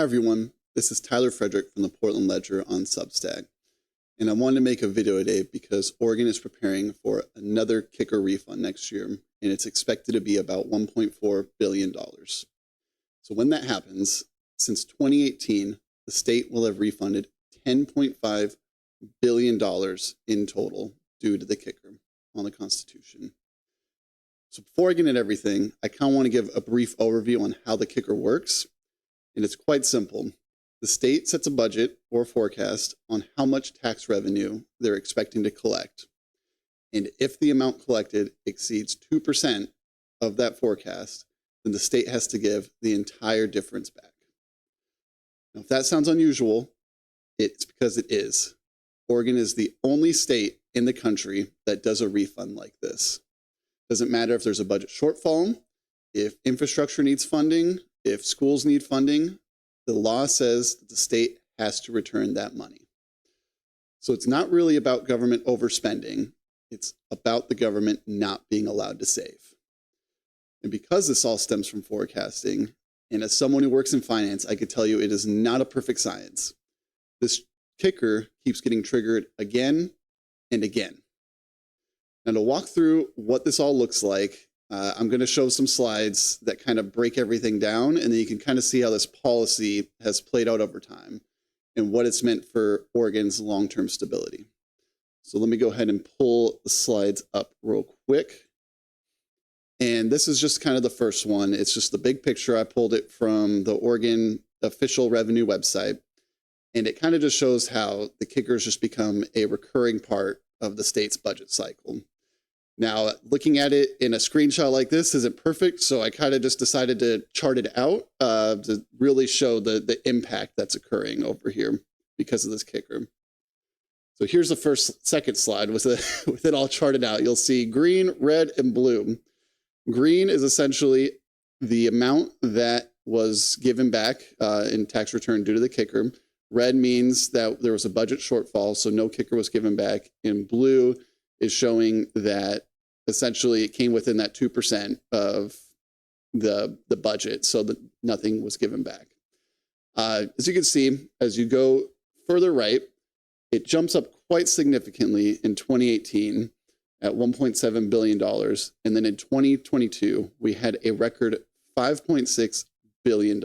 Hi everyone, this is Tyler Frederick from the Portland Ledger on Substack. And I wanted to make a video today because Oregon is preparing for another kicker refund next year, and it's expected to be about $1.4 billion. So when that happens, since 2018, the state will have refunded $10.5 billion in total due to the kicker on the Constitution. So before I get into everything, I kind of want to give a brief overview on how the kicker works. And it's quite simple. The state sets a budget or forecast on how much tax revenue they're expecting to collect. And if the amount collected exceeds 2% of that forecast, then the state has to give the entire difference back. Now, if that sounds unusual, it's because it is. Oregon is the only state in the country that does a refund like this. Doesn't matter if there's a budget shortfall, if infrastructure needs funding, if schools need funding, the law says that the state has to return that money. So it's not really about government overspending. It's about the government not being allowed to save. And because this all stems from forecasting, and as someone who works in finance, I could tell you it is not a perfect science. This kicker keeps getting triggered again and again. Now, to walk through what this all looks like, I'm going to show some slides that kind of break everything down, and then you can kind of see how this policy has played out over time and what it's meant for Oregon's long-term stability. So let me go ahead and pull the slides up real quick. And this is just kind of the first one. It's just the big picture. I pulled it from the Oregon official revenue website, and it kind of just shows how the kickers just become a recurring part of the state's budget cycle. Now, looking at it in a screenshot like this isn't perfect, so I kind of just decided to chart it out to really show the impact that's occurring over here because of this kicker. So here's the second slide with it all charted out. You'll see green, red, and blue. Green is essentially the amount that was given back in tax return due to the kicker. Red means that there was a budget shortfall, so no kicker was given back. And blue is showing that essentially it came within that 2% of the budget, so that nothing was given back. As you can see, as you go further right, it jumps up quite significantly in 2018 at $1.7 billion. And then in 2022, we had a record $5.6 billion.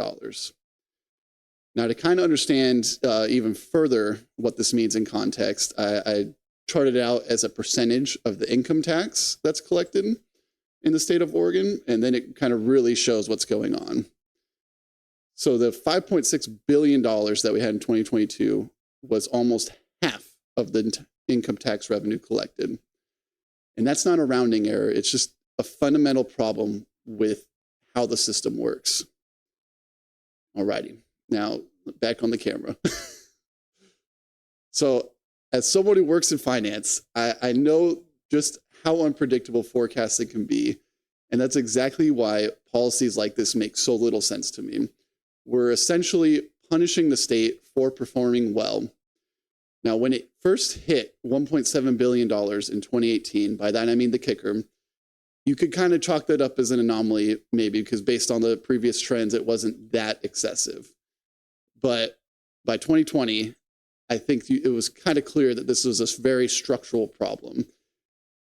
Now, to kind of understand even further what this means in context, I charted out as a percentage of the income tax that's collected in the state of Oregon, and then it kind of really shows what's going on. So the $5.6 billion that we had in 2022 was almost half of the income tax revenue collected. And that's not a rounding error. It's just a fundamental problem with how the system works. Alrighty, now back on the camera. So as someone who works in finance, I know just how unpredictable forecasting can be. And that's exactly why policies like this make so little sense to me. We're essentially punishing the state for performing well. Now, when it first hit $1.7 billion in 2018, by that I mean the kicker, you could kind of chalk that up as an anomaly, maybe, because based on the previous trends, it wasn't that excessive. But by 2020, I think it was kind of clear that this was a very structural problem.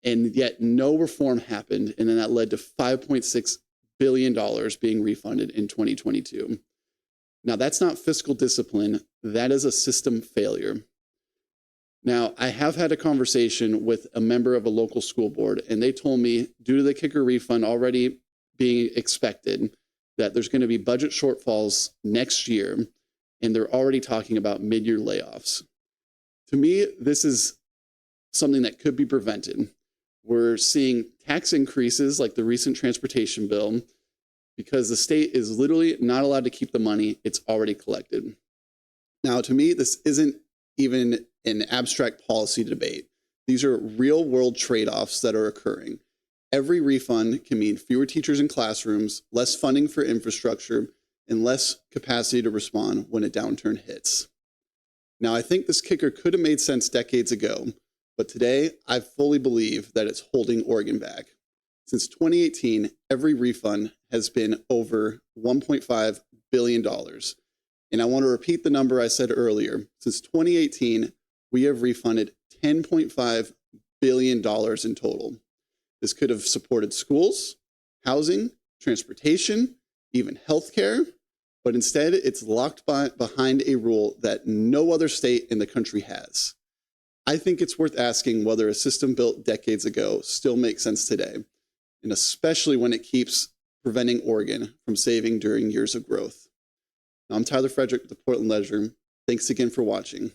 And yet no reform happened. And then that led to $5.6 billion being refunded in 2022. Now, that's not fiscal discipline. That is a system failure. Now, I have had a conversation with a member of a local school board, and they told me, due to the kicker refund already being expected, that there's going to be budget shortfalls next year, and they're already talking about mid-year layoffs. To me, this is something that could be prevented. We're seeing tax increases like the recent transportation bill because the state is literally not allowed to keep the money it's already collected. Now, to me, this isn't even an abstract policy debate. These are real-world trade-offs that are occurring. Every refund can mean fewer teachers in classrooms, less funding for infrastructure, and less capacity to respond when a downturn hits. Now, I think this kicker could have made sense decades ago, but today I fully believe that it's holding Oregon back. Since 2018, every refund has been over $1.5 billion. And I want to repeat the number I said earlier. Since 2018, we have refunded $10.5 billion in total. This could have supported schools, housing, transportation, even healthcare, but instead it's locked behind a rule that no other state in the country has. I think it's worth asking whether a system built decades ago still makes sense today, and especially when it keeps preventing Oregon from saving during years of growth. I'm Tyler Frederick with the Portland Ledger. Thanks again for watching.